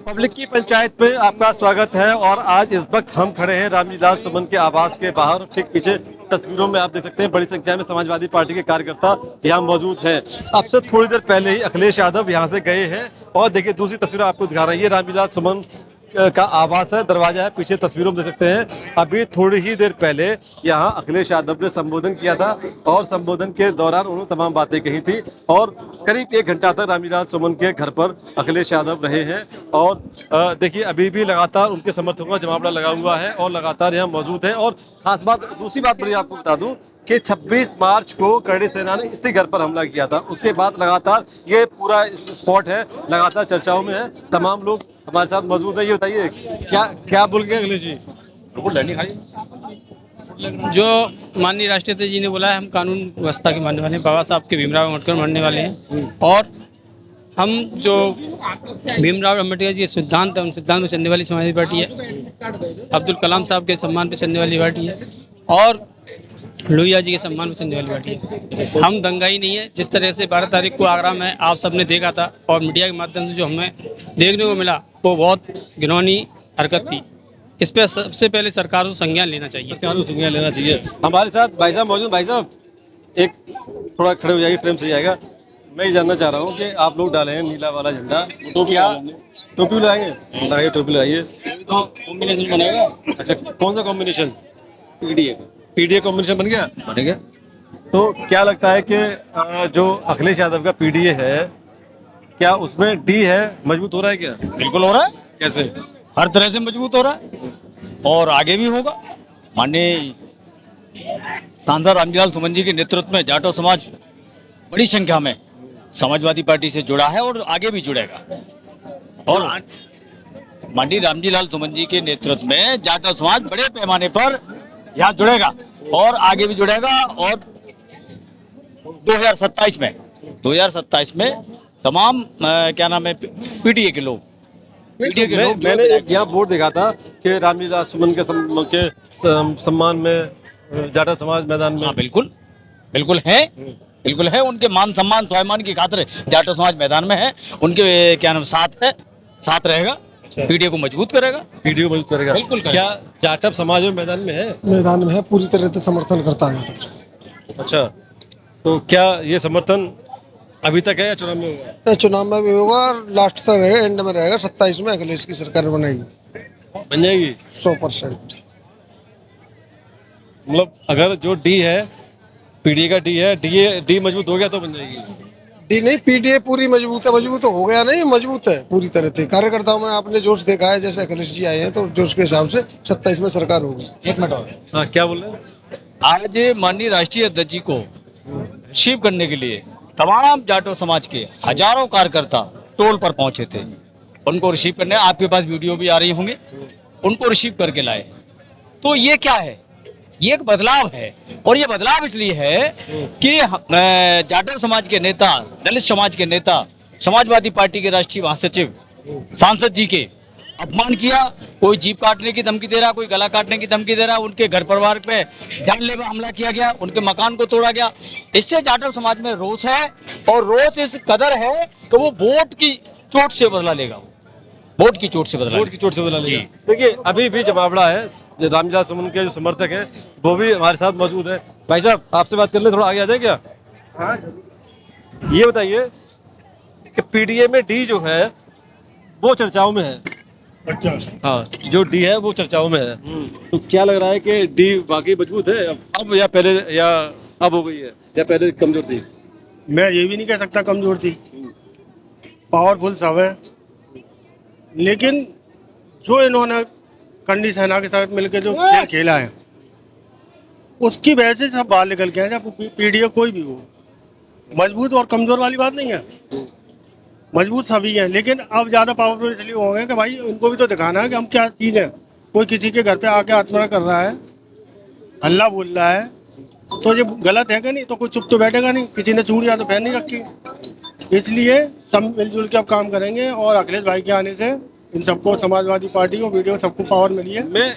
Public की पंचायत में आपका स्वागत है और आज इस वक्त हम खड़े हैं रामजीलाल सुमन के आवास के बाहर। ठीक पीछे तस्वीरों में आप देख सकते हैं बड़ी संख्या में समाजवादी पार्टी के कार्यकर्ता यहाँ मौजूद हैं। अब से थोड़ी देर पहले ही अखिलेश यादव यहाँ से गए हैं और देखिए दूसरी तस्वीर आपको दिखा रही है, रामजीलाल सुमन का आवास है, दरवाजा है, पीछे तस्वीरों में देख सकते हैं। अभी थोड़ी ही देर पहले यहाँ अखिलेश यादव ने संबोधन किया था और संबोधन के दौरान उन्होंने तमाम बातें कही थी और करीब 1 घंटा तक रामजीलाल सुमन के घर पर अखिलेश यादव रहे हैं। और देखिए अभी भी लगातार उनके समर्थकों का जमावड़ा लगा हुआ है और लगातार यहाँ मौजूद है। और खास बात, दूसरी बात बड़ी आपको बता दूं कि 26 मार्च को करड़ी सेना ने इसी घर पर हमला किया था। उसके बाद लगातार ये पूरा स्पॉट है लगातार चर्चाओं में है। तमाम लोग हमारे साथ मौजूद है। ये बताइए क्या क्या बोल गए अखिलेश जी? जो माननीय राष्ट्रपति जी ने बोला है, हम कानून व्यवस्था के मानने वाले हैं, बाबा साहब के भीमराव अम्बेडकर मानने वाले हैं और हम जो भीमराव अम्बेडकर जी के सिद्धांत है उन सिद्धांत पर चलने वाली समाजवादी पार्टी है। अब्दुल कलाम साहब के सम्मान पर चलने वाली पार्टी है और लोहिया जी के सम्मान में चलने वाली पार्टी है। हम दंगाई नहीं है। जिस तरह से 12 तारीख को आगरा में आप सबने देखा था और मीडिया के माध्यम से जो हमें देखने को मिला वो बहुत घिनौनी हरकत थी। इस पर सबसे पहले सरकार को संज्ञान लेना चाहिए। सरकार को संज्ञान लेना चाहिए। हमारे साथ भाई साहब मौजूद। भाई साहब एक थोड़ा खड़े हो जाइए, फ्रेम सही आएगा। मैं ये जानना चाह रहा हूँ कि आप लोग डाले हैं नीला वाला झंडा, तो क्या टोपी लगाएंगे? लगाइए, टोपी लगाइए। तो कॉम्बिनेशन बनेगा। अच्छा, कौन सा कॉम्बिनेशन? पीडीए कॉम्बिनेशन बन गया। तो क्या लगता है कि जो अखिलेश यादव का पीडीए है, क्या उसमें डी है, मजबूत हो रहा है क्या? बिल्कुल हो रहा है, कैसे? हर तरह से मजबूत हो रहा है और आगे भी होगा। माननीय सांसद रामजीलाल सुमन जी के नेतृत्व में जाटो समाज बड़ी संख्या में समाजवादी पार्टी से जुड़ा है और आगे भी जुड़ेगा। और माननीय रामजीलाल सुमन जी के नेतृत्व में जाटो समाज बड़े पैमाने पर यहाँ जुड़ेगा और आगे भी जुड़ेगा। और 2027 में तमाम क्या नाम है पीडीए के लोग मैंने एक यहाँ बोर्ड देखा था कि रामजीलाल सुमन के सम्मान में जाटा समाज मैदान में। हाँ, बिल्कुल है। उनके मान सम्मान स्वाभिमान की खातिर जाटो समाज मैदान में है। उनके क्या नाम साथ रहेगा। पीडीए को मजबूत करेगा। बिल्कुल। क्या जाटव समाज में मैदान में है? पूरी तरह से समर्थन करता है। अच्छा, तो क्या ये समर्थन अभी तक है या चुनाव में होगा? चुनाव में भी होगा और लास्ट तक रहेगा, एंड में रहेगा। 27 में अखिलेश की सरकार बन जाएगी 100%। मतलब अगर जो डी है, पीडीए का डी है, डी मजबूत हो गया तो बन जाएगी। डी नहीं, पीडीए पूरी मजबूत है। मजबूत हो गया नहीं, मजबूत है पूरी तरह से। कार्यकर्ताओं में आपने जोश देखा है, जैसे अखिलेश जी आए हैं तो जोश के हिसाब से 27 में सरकार होगी। 1 मिनट और। हाँ, क्या बोल रहे हैं? आज माननीय राष्ट्रीय अध्यक्ष जी को रिसीव करने के लिए तमाम जाटो समाज के हजारों कार्यकर्ता टोल पर पहुंचे थे। उनको रिसीव करने, आपके पास वीडियो भी आ रही होंगे, उनको रिसीव करके लाए। तो ये क्या है? ये एक बदलाव है और ये बदलाव इसलिए है कि जाटो समाज के नेता, दलित समाज के नेता, समाजवादी पार्टी के राष्ट्रीय महासचिव सांसद जी के अपमान किया। कोई जीप काटने की धमकी दे रहा, कोई गला काटने की धमकी दे रहा, उनके घर परिवार पे जानलेवा हमला किया गया, उनके मकान को तोड़ा गया। इससे जाटव समाज में रोष है और रोष इस कदर है कि वो वोट की चोट से बदला लेगा। वोट की चोट से बदला लेगा। देखिए अभी भी जमावड़ा है। रामजीलाल सुमन के जो समर्थक हैं वो भी हमारे साथ मौजूद है। भाई साहब आपसे बात कर ले, थोड़ा आगे आ जाए क्या? हाँ। ये बताइए कि पीडीए में डी जो है वो चर्चाओं में है। अच्छा। हाँ, जो डी है वो चर्चाओं में है। तो क्या लग रहा है कि डी वाकई मजबूत है अब या पहले, या अब हो गई है, या पहले कमजोर थी? मैं ये भी नहीं कह सकता कमजोर थी। पावरफुल सब है, लेकिन जो इन्होंने करड़ी सेना के साथ मिलकर जो खेल खेला है उसकी वजह से सब बाहर निकल के आए। जब पीडीए कोई भी हो, मजबूत और कमजोर वाली बात नहीं है, मजबूत सभी हैं। लेकिन अब ज्यादा पावरफुल इसलिए हो गए कि भाई उनको भी तो दिखाना है कि हम क्या चीज है। कोई किसी के घर पे आके आत्महत्या कर रहा है, हल्ला बोल रहा है, तो ये गलत है कि नहीं? तो कोई चुप तो बैठेगा नहीं। किसी ने चूड़ियां तो पहन नहीं रखी। इसलिए सब मिलजुल के अब काम करेंगे और अखिलेश भाई के आने से इन सबको, समाजवादी पार्टी को, वीडियो सबको पावर मिली है। मैं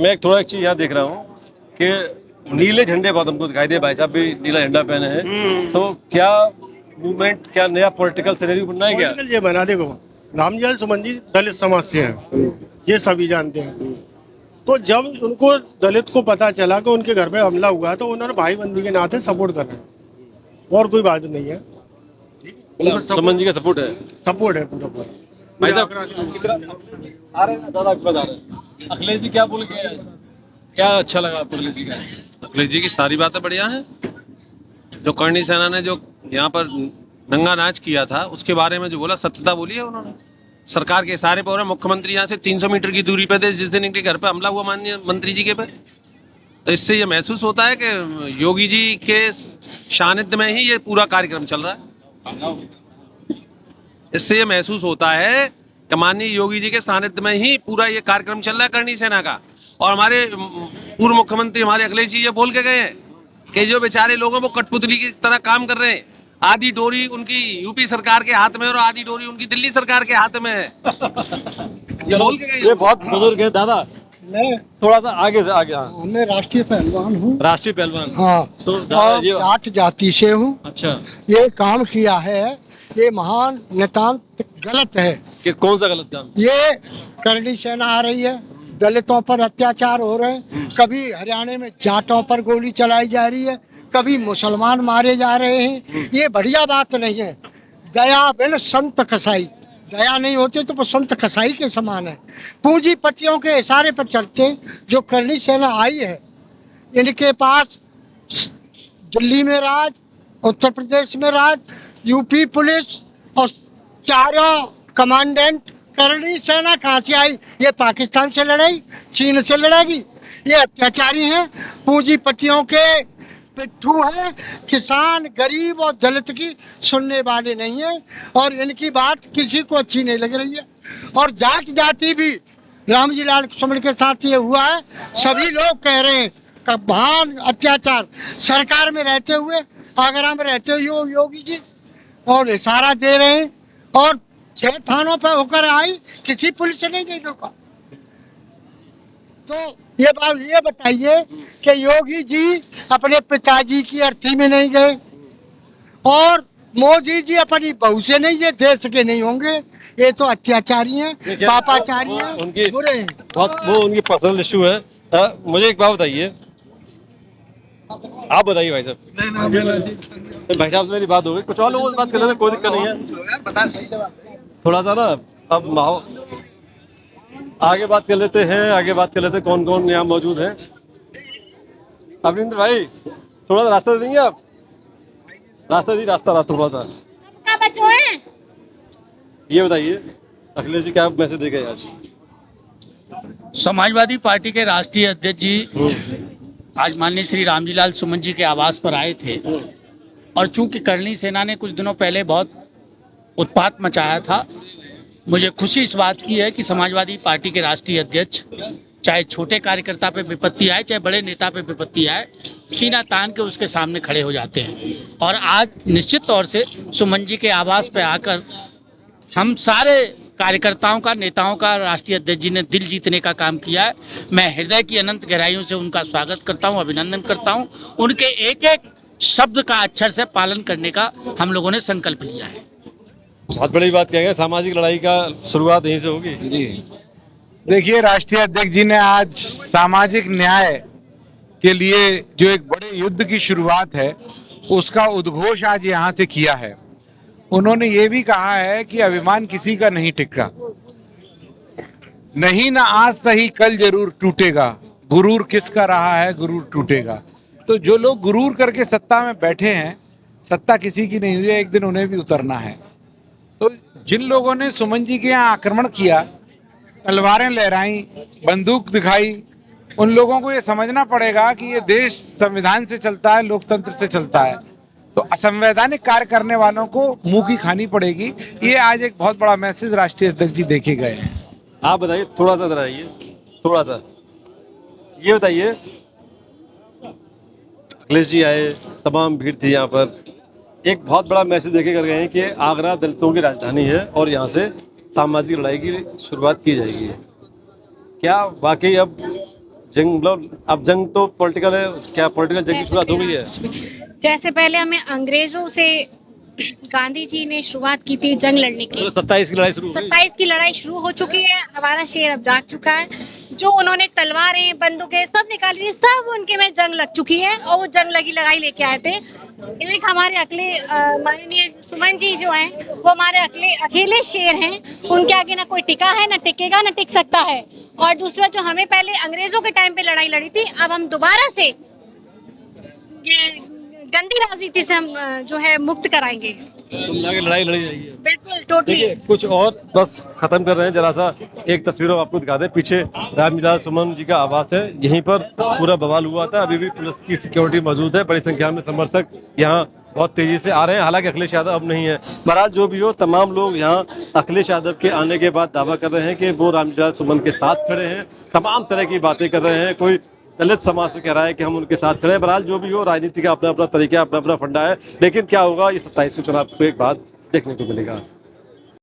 एक थोड़ा एक चीज यहाँ देख रहा हूँ कि नीले झंडे बहुत हमको दिखाई दे। भाई साहब भी नीला झंडा पहने हैं। तो क्या मूवमेंट, क्या नया पॉलिटिकल सिनेरियो बनना है क्या? ये बना देखो, रामलाल सुमन जी दलित समाज से हैं, ये सभी जानते हैं। तो जब उनको दलित को पता चला कि उनके घर पे हमला हुआ तो उन्होंने भाई बंदी के नाते सपोर्ट कर रहे हैं, और कोई बात नहीं है। सुमन जी का सपोर्ट है। सपोर्ट है पूरा पूरा। भाई साहब आ रहे हैं दादा, बता रहे हैं अखिलेश जी क्या बोल गए, क्या अच्छा लगा आपको अखिलेश जी का? अखिलेश जी की सारी बातें बढ़िया हैं। जो करणी सेना ने जो यहाँ पर नंगा नाच किया था उसके बारे में जो बोला, सत्यता बोली है उन्होंने। सरकार के इशारे पर मुख्यमंत्री यहाँ से 300 मीटर की दूरी पे थे जिस दिन इनके घर पे हमला हुआ माननीय मंत्री जी के पे। तो इससे ये महसूस होता है कि योगी जी के सानिध्य में ही ये पूरा कार्यक्रम चल रहा है। इससे ये महसूस होता है कि माननीय योगी जी के सानिध्य में ही पूरा ये कार्यक्रम चल रहा है करणी सेना का। और हमारे पूर्व मुख्यमंत्री हमारे अखिलेश जी ये बोल के गए हैं कि जो बेचारे लोगों को कठपुतली की तरह काम कर रहे हैं, आधी डोरी उनकी यूपी सरकार के हाथ में और आधी डोरी उनकी दिल्ली सरकार के हाथ में है। ये बोल के गए। ये बहुत बुजुर्ग है दादा, मैं थोड़ा सा आगे से आगे। हाँ, मैं राष्ट्रीय पहलवान हूँ। राष्ट्रीय पहलवान। हाँ, तो दादा और ये जाट जाति से हूँ। अच्छा, ये काम किया है, ये महान नितांत गलत है। कि कौन सा गलत काम? ये करणी सेना आ रही है, दलितों पर अत्याचार हो रहे हैं, कभी हरियाणा में जाटों पर गोली चलाई जा रही है, कभी मुसलमान मारे जा रहे हैं। ये बढ़िया बात नहीं है। दया बिन संत कसाई, दया नहीं होती तो वो संत कसाई के समान है। पूंजीपतियों के इशारे पर चलते जो करणी सेना आई है, इनके पास दिल्ली में राज, उत्तर प्रदेश में राज, यूपी पुलिस और चारों कमांडेंट। करणी सेना कहाँ से आई? ये पाकिस्तान से लड़ाई, चीन से लड़ेगी। ये अत्याचारी हैं, पूंजीपतियों के पिट्ठू है। किसान, गरीब और दलित की सुनने वाले नहीं है, और इनकी बात किसी को अच्छी नहीं लग रही है। और जाट जाति भी रामजी लाल सुमन के साथ ये हुआ है। सभी लोग कह रहे हैं कि महान अत्याचार सरकार में रहते हुए, आगरा में रहते हुए योगी जी और इशारा दे रहे हैं, और 6 थानों पर होकर आई, किसी पुलिस ने नहीं रोका। तो ये बात ये बताइए कि योगी जी अपने पिताजी की अर्थी में नहीं गए, और मोदी जी अपनी बहू से नहीं, ये देश के नहीं होंगे। ये तो अत्याचारी हैं, पापाचारी हैं, उनकी बुरे हैं। बहुत वो उनकी पर्सनल इशू है। मुझे एक बात बताइए, आप बताइए भाई साहब। भाई साहब से मेरी बात हो गई, कुछ और लोगों से बात कर लेते, कोई दिक्कत नहीं है। थोड़ा सा ना अब माहौल आगे बात कर लेते हैं, कौन कौन यहाँ मौजूद है। अभिनंदन भाई थोड़ा सा रास्ता दे देंगे आप? रास्ता थोड़ा सा ये बताइए, अखिलेश जी क्या मैसेज दे गए आज? समाजवादी पार्टी के राष्ट्रीय अध्यक्ष जी आज माननीय श्री रामजी लाल सुमन जी के आवास पर आए थे, और चूंकि करणी सेना ने कुछ दिनों पहले बहुत उत्पात मचाया था, मुझे खुशी इस बात की है कि समाजवादी पार्टी के राष्ट्रीय अध्यक्ष चाहे छोटे कार्यकर्ता पे विपत्ति आए, चाहे बड़े नेता पे विपत्ति आए, सीना तान के उसके सामने खड़े हो जाते हैं। और आज निश्चित तौर से सुमन जी के आवास पे आकर हम सारे कार्यकर्ताओं का, नेताओं का राष्ट्रीय अध्यक्ष जी ने दिल जीतने का काम किया है। मैं हृदय की अनंत गहराइयों से उनका स्वागत करता हूं, अभिनंदन करता हूं। उनके एक एक शब्द का अक्षर से पालन करने का हम लोगों ने संकल्प लिया है। बहुत बड़ी बात कहेंगे, सामाजिक लड़ाई का शुरुआत यहीं से होगी जी। देखिए, राष्ट्रीय अध्यक्ष जी ने आज सामाजिक न्याय के लिए जो एक बड़े युद्ध की शुरुआत है, उसका उद्घोष आज यहाँ से किया है। उन्होंने ये भी कहा है कि अभिमान किसी का नहीं टिका, नहीं ना आज सही कल जरूर टूटेगा, गुरूर किसका रहा है गुरूर टूटेगा। तो जो लोग गुरूर करके सत्ता में बैठे हैं, सत्ता किसी की नहीं हुई है, एक दिन उन्हें भी उतरना है। तो जिन लोगों ने सुमन जी के यहाँ आक्रमण किया, तलवारें लहराई, बंदूक दिखाई, उन लोगों को ये समझना पड़ेगा कि ये देश संविधान से चलता है, लोकतंत्र से चलता है। तो असंवैधानिक कार्य करने वालों को मुंह की खानी पड़ेगी। ये आज एक बहुत बड़ा मैसेज राष्ट्रीय अध्यक्ष जी देके गए हैं। आप बताइए, थोड़ा सा जरा थोड़ा सा ये बताइए, अखिलेश जी आए, तमाम भीड़ थी यहाँ पर, एक बहुत बड़ा मैसेज देके कर गए हैं कि आगरा दलितों की राजधानी है और यहाँ से सामाजिक लड़ाई की शुरुआत की जाएगी। क्या वाकई अब जंग, मतलब अब जंग तो पॉलिटिकल है, क्या पॉलिटिकल जंग की शुरुआत हो गई है? जैसे पहले हमें अंग्रेजों से गांधी जी ने शुरुआत की थी जंग लड़ने की। 27 की लड़ाई शुरू हो गई। 27 की लड़ाई शुरू हो चुकी है। हमारा शेर अब जाग चुका है। जो उन्होंने तलवारें बंदूकें सब निकाली थी, सब उनके में जंग लग चुकी है और वो जंग लगी लगाई लेके आए थे। एक हमारे अकेले माननीय सुमन जी जो हैं वो हमारे अकेले शेर हैं। उनके आगे ना कोई टिका है, ना टिकेगा, ना टिक सकता है। और दूसरा जो हमें पहले अंग्रेजों के टाइम पे लड़ाई लड़ी थी, अब हम दोबारा से ये गंदी राजनीति से हम जो है मुक्त कराएंगे। कुल मिला के लड़ाई लड़ी जाएगी। बिल्कुल टोटली। देखिए कुछ और बस खत्म कर रहे हैं, जरा सा एक तस्वीर हम आपको दिखा दें। पीछे रामलीला सुमन जी का आवास है, यहीं पर पूरा बवाल हुआ था। अभी भी पुलिस की सिक्योरिटी मौजूद है, बड़ी संख्या में समर्थक यहाँ बहुत तेजी से आ रहे हैं। हालांकि अखिलेश यादव अब नहीं है। बहरहाल जो भी हो, तमाम लोग यहाँ अखिलेश यादव के आने के बाद दावा कर रहे हैं कि वो रामलीला सुमन के साथ खड़े हैं। तमाम तरह की बातें कर रहे हैं। कोई दलित समाज से कह रहा है कि हम उनके साथ खड़े हैं। बहरहाल जो भी हो, राजनीति का अपना अपना तरीका, अपना अपना फंडा है। लेकिन क्या होगा, ये 27 के चुनाव के बाद देखने को मिलेगा।